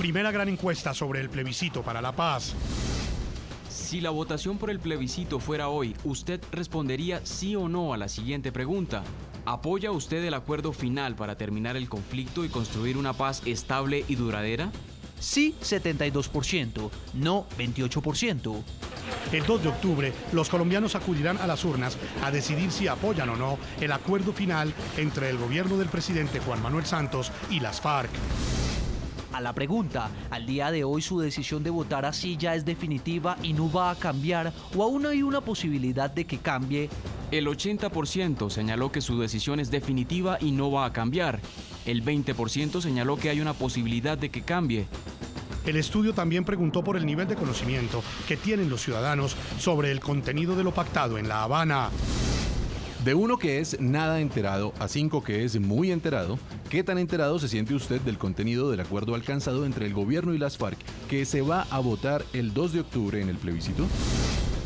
primera gran encuesta sobre el plebiscito para la paz. Si la votación por el plebiscito fuera hoy, ¿usted respondería sí o no a la siguiente pregunta? ¿Apoya usted el acuerdo final para terminar el conflicto y construir una paz estable y duradera? Sí, 72%, no 28%. El 2 de octubre, los colombianos acudirán a las urnas a decidir si apoyan o no el acuerdo final entre el gobierno del presidente Juan Manuel Santos y las FARC. A la pregunta, ¿al día de hoy su decisión de votar así ya es definitiva y no va a cambiar o aún hay una posibilidad de que cambie? El 80% señaló que su decisión es definitiva y no va a cambiar. El 20% señaló que hay una posibilidad de que cambie. El estudio también preguntó por el nivel de conocimiento que tienen los ciudadanos sobre el contenido de lo pactado en La Habana. De 1 que es nada enterado a 5 que es muy enterado, ¿qué tan enterado se siente usted del contenido del acuerdo alcanzado entre el gobierno y las FARC que se va a votar el 2 de octubre en el plebiscito?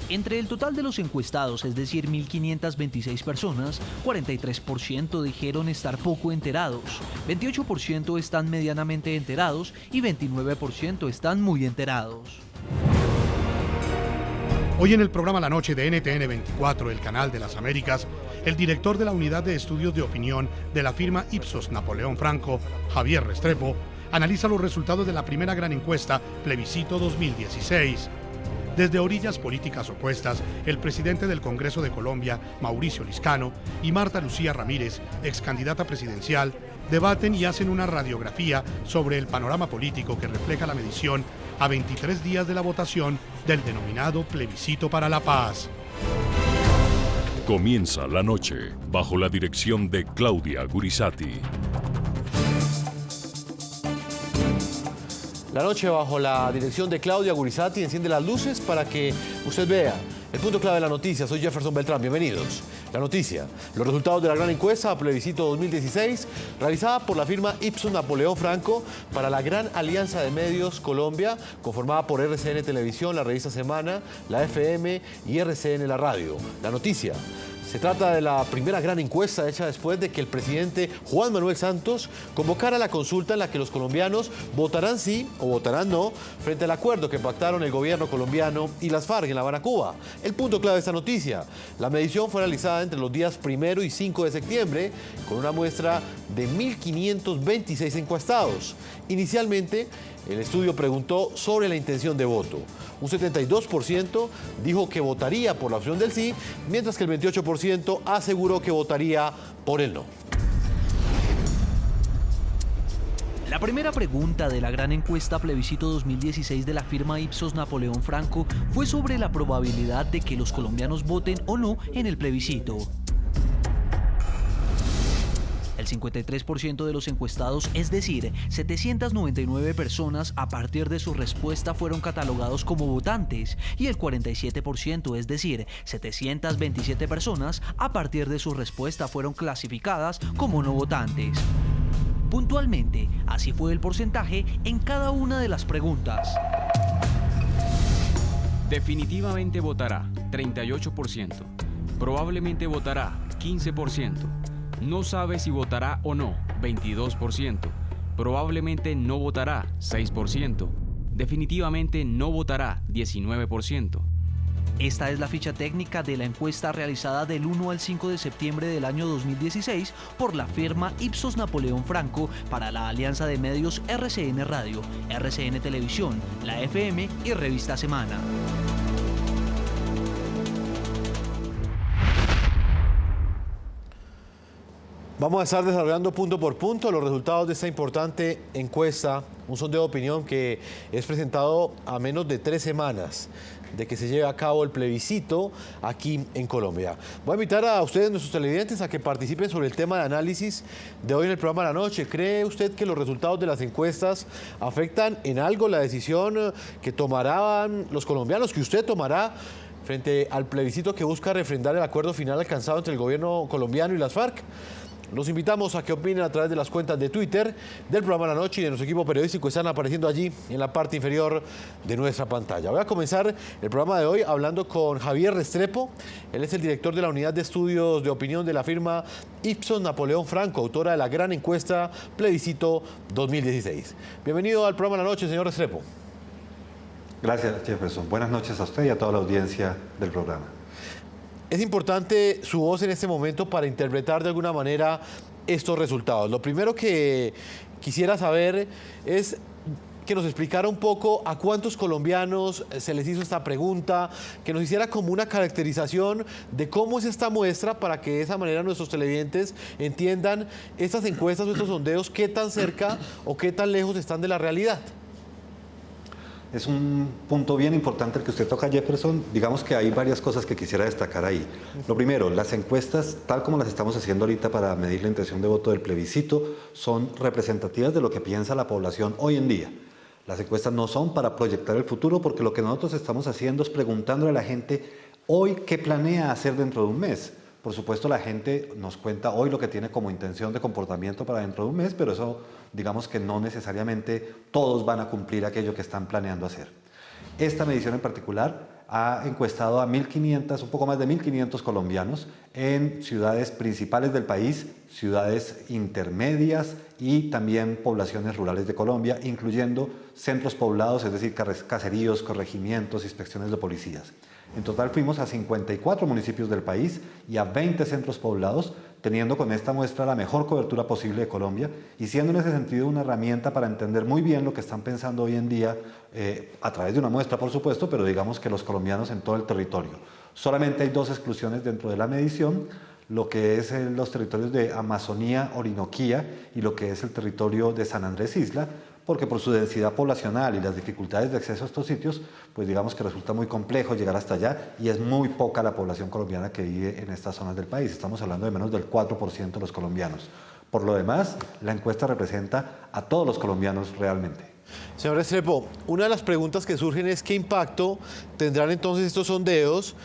Entre el total de los encuestados, es decir, 1.526 personas, 43% dijeron estar poco enterados, 28% están medianamente enterados y 29% están muy enterados. Hoy en el programa La Noche de NTN 24, el canal de las Américas, el director de la Unidad de Estudios de Opinión de la firma Ipsos Napoleón Franco, Javier Restrepo, analiza los resultados de la primera gran encuesta Plebiscito 2016. Desde orillas políticas opuestas, el presidente del Congreso de Colombia, Mauricio Liscano, y Marta Lucía Ramírez, ex candidata presidencial, debaten y hacen una radiografía sobre el panorama político que refleja la medición a 23 días de la votación del denominado Plebiscito para la Paz. Comienza la noche bajo la dirección de Claudia Gurizati. La noche bajo la dirección de Claudia Gurizati enciende las luces para que usted vea el punto clave de la noticia. Soy Jefferson Beltrán, bienvenidos. La noticia, los resultados de la gran encuesta a Plebiscito 2016 realizada por la firma Ipsos Napoleón Franco para la Gran Alianza de Medios Colombia, conformada por RCN Televisión, la revista Semana, la FM y RCN La Radio. La noticia. Se trata de la primera gran encuesta hecha después de que el presidente Juan Manuel Santos convocara la consulta en la que los colombianos votarán sí o votarán no frente al acuerdo que pactaron el gobierno colombiano y las FARC en La Habana, Cuba. El punto clave de esta noticia, la medición fue realizada entre los días 1 y 5 de septiembre con una muestra de 1.526 encuestados. Inicialmente, el estudio preguntó sobre la intención de voto. Un 72% dijo que votaría por la opción del sí, mientras que el 28% aseguró que votaría por el no. La primera pregunta de la gran encuesta Plebiscito 2016 de la firma Ipsos Napoleón Franco fue sobre la probabilidad de que los colombianos voten o no en el plebiscito. El 53% de los encuestados, es decir, 799 personas, a partir de su respuesta fueron catalogados como votantes y el 47%, es decir, 727 personas, a partir de su respuesta fueron clasificadas como no votantes. Puntualmente, así fue el porcentaje en cada una de las preguntas. Definitivamente votará, 38%. Probablemente votará, 15%. No sabe si votará o no, 22%. Probablemente no votará, 6%. Definitivamente no votará, 19%. Esta es la ficha técnica de la encuesta realizada del 1 al 5 de septiembre del año 2016 por la firma Ipsos Napoleón Franco para la alianza de medios RCN Radio, RCN Televisión, la FM y Revista Semana. Vamos a estar desarrollando punto por punto los resultados de esta importante encuesta, un sondeo de opinión que es presentado a menos de 3 semanas de que se lleve a cabo el plebiscito aquí en Colombia. Voy a invitar a ustedes, nuestros televidentes, a que participen sobre el tema de análisis de hoy en el programa de la noche. ¿Cree usted que los resultados de las encuestas afectan en algo la decisión que tomarán los colombianos, que usted tomará frente al plebiscito que busca refrendar el acuerdo final alcanzado entre el gobierno colombiano y las FARC? Los invitamos a que opinen a través de las cuentas de Twitter del programa La Noche y de nuestro equipo periodístico. Están apareciendo allí en la parte inferior de nuestra pantalla. Voy a comenzar el programa de hoy hablando con Javier Restrepo. Él es el director de la Unidad de Estudios de Opinión de la firma Ipsos Napoleón Franco, autora de la gran encuesta Plebiscito 2016. Bienvenido al programa La Noche, señor Restrepo. Gracias, Jefferson. Buenas noches a usted y a toda la audiencia del programa. Es importante su voz en este momento para interpretar de alguna manera estos resultados. Lo primero que quisiera saber es que nos explicara un poco a cuántos colombianos se les hizo esta pregunta, que nos hiciera como una caracterización de cómo es esta muestra para que de esa manera nuestros televidentes entiendan estas encuestas o estos sondeos, qué tan cerca o qué tan lejos están de la realidad. Es un punto bien importante el que usted toca, Jefferson. Digamos que hay varias cosas que quisiera destacar ahí. Lo primero, las encuestas, tal como las estamos haciendo ahorita para medir la intención de voto del plebiscito, son representativas de lo que piensa la población hoy en día. Las encuestas no son para proyectar el futuro, porque lo que nosotros estamos haciendo es preguntándole a la gente hoy qué planea hacer dentro de un mes. Por supuesto, la gente nos cuenta hoy lo que tiene como intención de comportamiento para dentro de un mes, pero eso, digamos que no necesariamente todos van a cumplir aquello que están planeando hacer. Esta medición en particular ha encuestado a 1.500, un poco más de 1.500 colombianos en ciudades principales del país, ciudades intermedias y también poblaciones rurales de Colombia, incluyendo centros poblados, es decir, caseríos, corregimientos, inspecciones de policías. En total fuimos a 54 municipios del país y a 20 centros poblados, teniendo con esta muestra la mejor cobertura posible de Colombia y siendo en ese sentido una herramienta para entender muy bien lo que están pensando hoy en día a través de una muestra, por supuesto, pero digamos que los colombianos en todo el territorio. Solamente hay dos exclusiones dentro de la medición, lo que es los territorios de Amazonía, Orinoquía y lo que es el territorio de San Andrés Isla, porque por su densidad poblacional y las dificultades de acceso a estos sitios, pues digamos que resulta muy complejo llegar hasta allá y es muy poca la población colombiana que vive en estas zonas del país. Estamos hablando de menos del 4% de los colombianos. Por lo demás, la encuesta representa a todos los colombianos realmente. Señor Restrepo, una de las preguntas que surgen es qué impacto tendrán entonces estos sondeos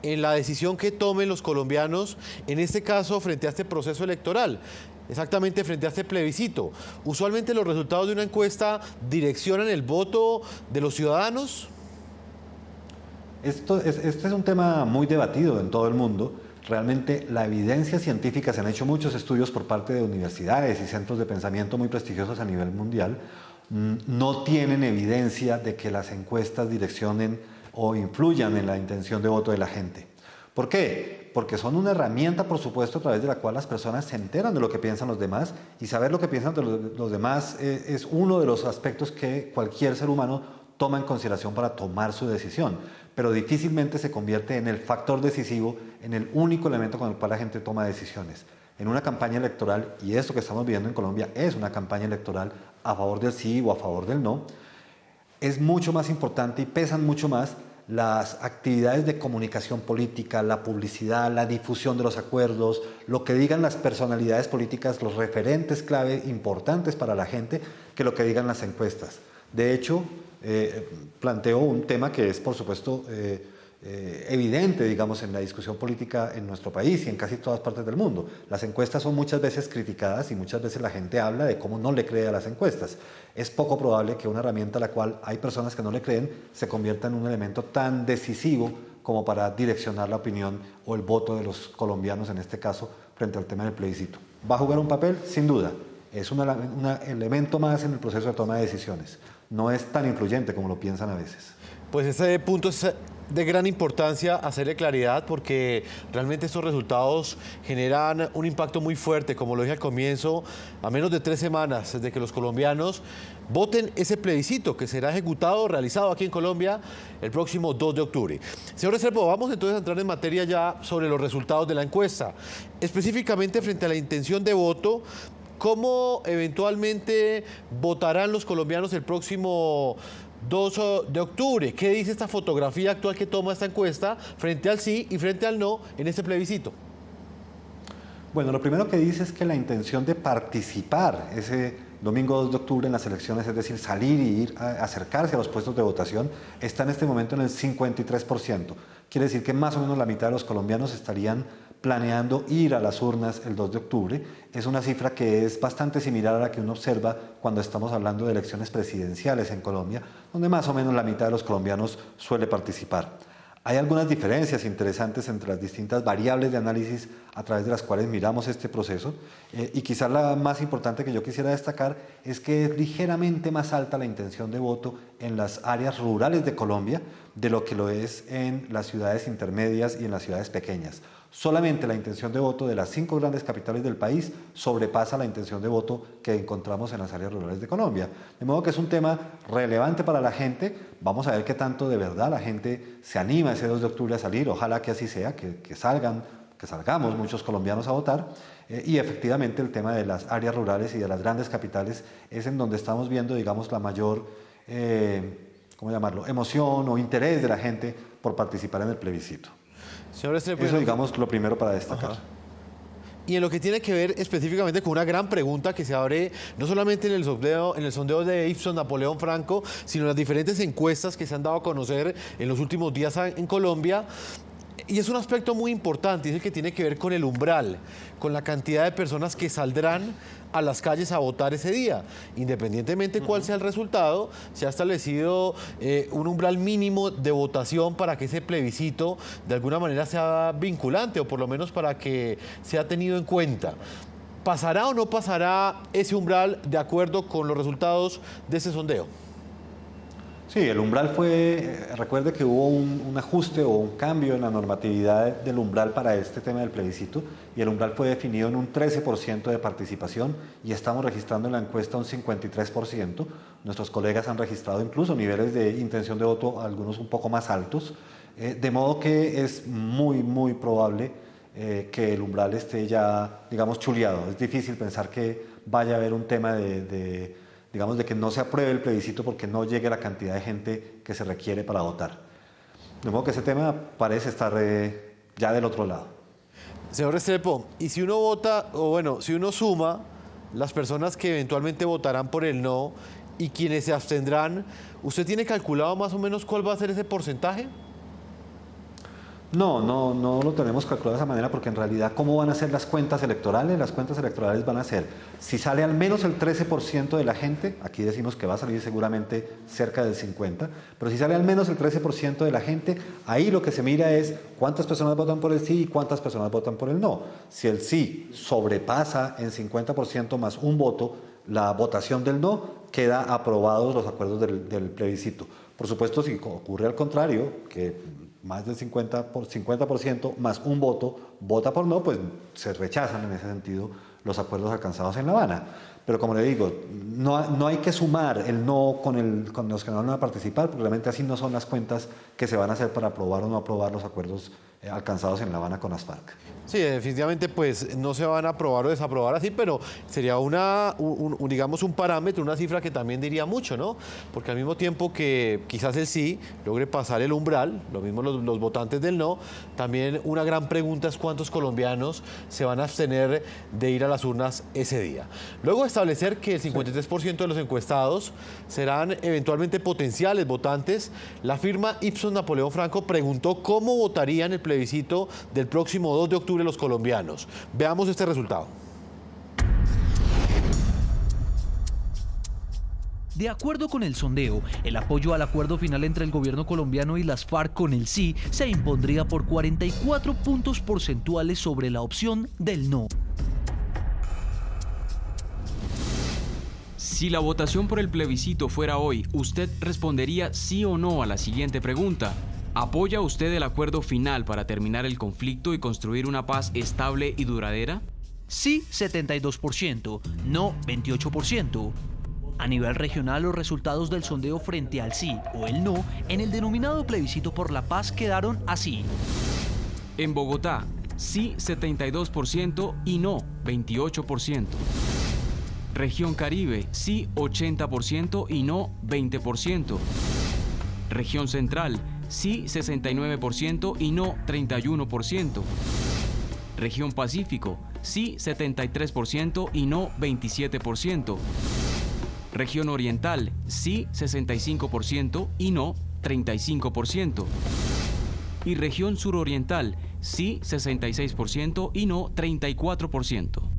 en la decisión que tomen los colombianos, en este caso frente a este proceso electoral. Exactamente frente a este plebiscito. Usualmente los resultados de una encuesta direccionan el voto de los ciudadanos. Este es un tema muy debatido en todo el mundo. Realmente la evidencia científica, se han hecho muchos estudios por parte de universidades y centros de pensamiento muy prestigiosos a nivel mundial, no tienen evidencia de que las encuestas direccionen o influyan en la intención de voto de la gente. ¿Por qué? Porque son una herramienta, por supuesto, a través de la cual las personas se enteran de lo que piensan los demás, y saber lo que piensan de los demás es uno de los aspectos que cualquier ser humano toma en consideración para tomar su decisión, pero difícilmente se convierte en el factor decisivo, en el único elemento con el cual la gente toma decisiones. En una campaña electoral, y esto que estamos viviendo en Colombia es una campaña electoral a favor del sí o a favor del no, es mucho más importante y pesan mucho más las actividades de comunicación política, la publicidad, la difusión de los acuerdos, lo que digan las personalidades políticas, los referentes clave importantes para la gente, que lo que digan las encuestas. De hecho, planteo un tema que es, por supuesto, evidente, digamos, en la discusión política en nuestro país y en casi todas partes del mundo. Las encuestas son muchas veces criticadas y muchas veces la gente habla de cómo no le cree a las encuestas. Es poco probable que una herramienta a la cual hay personas que no le creen se convierta en un elemento tan decisivo como para direccionar la opinión o el voto de los colombianos, en este caso, frente al tema del plebiscito. ¿Va a jugar un papel? Sin duda. Es un elemento más en el proceso de toma de decisiones. No es tan influyente como lo piensan a veces. Pues ese punto es de gran importancia hacerle claridad, porque realmente estos resultados generan un impacto muy fuerte, como lo dije al comienzo, a menos de 3 semanas desde que los colombianos voten ese plebiscito que será ejecutado, realizado aquí en Colombia el próximo 2 de octubre. Señor Restrepo, vamos entonces a entrar en materia ya sobre los resultados de la encuesta, específicamente frente a la intención de voto. ¿Cómo eventualmente votarán los colombianos el próximo 2 de octubre? ¿Qué dice esta fotografía actual que toma esta encuesta frente al sí y frente al no en este plebiscito? Bueno, lo primero que dice es que la intención de participar ese domingo 2 de octubre en las elecciones, es decir, salir y ir a acercarse a los puestos de votación, está en este momento en el 53%. Quiere decir que más o menos la mitad de los colombianos estarían planeando ir a las urnas el 2 de octubre. Es una cifra que es bastante similar a la que uno observa cuando estamos hablando de elecciones presidenciales en Colombia, donde más o menos la mitad de los colombianos suele participar. Hay algunas diferencias interesantes entre las distintas variables de análisis a través de las cuales miramos este proceso y quizás la más importante que yo quisiera destacar es que es ligeramente más alta la intención de voto en las áreas rurales de Colombia de lo que lo es en las ciudades intermedias y en las ciudades pequeñas. Solamente la intención de voto de las 5 grandes capitales del país sobrepasa la intención de voto que encontramos en las áreas rurales de Colombia. De modo que es un tema relevante para la gente. Vamos a ver qué tanto de verdad la gente se anima ese 2 de octubre a salir. Ojalá que así sea, que salgamos muchos colombianos a votar. Y efectivamente el tema de las áreas rurales y de las grandes capitales es en donde estamos viendo, digamos, la mayor emoción o interés de la gente por participar en el plebiscito. Señor Restrepo, eso, digamos, lo primero para destacar. Ajá. Y en lo que tiene que ver específicamente con una gran pregunta que se abre no solamente en el sondeo de Ipsos Napoleón Franco, sino en las diferentes encuestas que se han dado a conocer en los últimos días en Colombia. Y es un aspecto muy importante, es el que tiene que ver con el umbral, con la cantidad de personas que saldrán a las calles a votar ese día. Independientemente cuál sea el resultado, se ha establecido un umbral mínimo de votación para que ese plebiscito de alguna manera sea vinculante o por lo menos para que sea tenido en cuenta. ¿Pasará o no pasará ese umbral de acuerdo con los resultados de ese sondeo? Sí, el umbral fue, recuerde que hubo un ajuste o un cambio en la normatividad del umbral para este tema del plebiscito y el umbral fue definido en un 13% de participación y estamos registrando en la encuesta un 53%. Nuestros colegas han registrado incluso niveles de intención de voto, algunos un poco más altos, de modo que es muy probable que el umbral esté ya, digamos, chuleado. Es difícil pensar que vaya a haber un tema digamos, de que no se apruebe el plebiscito porque no llegue la cantidad de gente que se requiere para votar. De modo que ese tema parece estar ya del otro lado. Señor Restrepo, y si uno vota, o bueno, si uno suma las personas que eventualmente votarán por el no y quienes se abstendrán, ¿usted tiene calculado más o menos cuál va a ser ese porcentaje? No lo tenemos calculado de esa manera porque en realidad ¿cómo van a ser las cuentas electorales? Las cuentas electorales van a ser, si sale al menos el 13% de la gente, aquí decimos que va a salir seguramente cerca del 50%, pero si sale al menos el 13% de la gente, ahí lo que se mira es cuántas personas votan por el sí y cuántas personas votan por el no. Si el sí sobrepasa en 50% más un voto la votación del no, queda aprobados los acuerdos del plebiscito. Por supuesto, si ocurre al contrario, que más del 50% más un voto vota por no, pues se rechazan en ese sentido los acuerdos alcanzados en La Habana. Pero como le digo, no hay que sumar el no con los que no van a participar, porque realmente así no son las cuentas que se van a hacer para aprobar o no aprobar los acuerdos alcanzados en La Habana con las FARC. Sí, definitivamente pues no se van a aprobar o desaprobar así, pero sería digamos un parámetro, una cifra que también diría mucho, ¿no? Porque al mismo tiempo que quizás el sí logre pasar el umbral, lo mismo los votantes del no, también una gran pregunta es cuántos colombianos se van a abstener de ir a las urnas ese día. Luego de establecer que el 53% de los encuestados serán eventualmente potenciales votantes, la firma Ipsos Napoleón Franco preguntó cómo votarían el plebiscito del próximo 2 de octubre los colombianos. Veamos este resultado. De acuerdo con el sondeo, el apoyo al acuerdo final entre el gobierno colombiano y las FARC con el sí se impondría por 44 puntos porcentuales sobre la opción del no. Si la votación por el plebiscito fuera hoy, ¿usted respondería sí o no a la siguiente pregunta? ¿Apoya usted el acuerdo final para terminar el conflicto y construir una paz estable y duradera? Sí, 72%, no 28%. A nivel regional, los resultados del sondeo frente al sí o el no en el denominado plebiscito por la paz quedaron así. En Bogotá, sí 72% y no 28%. Región Caribe, sí 80% y no 20%. Región Central, sí 69% y no 31%. Región Pacífico, sí 73% y no 27%. Región Oriental, sí 65% y no 35%. Y Región Suroriental, sí 66% y no 34%.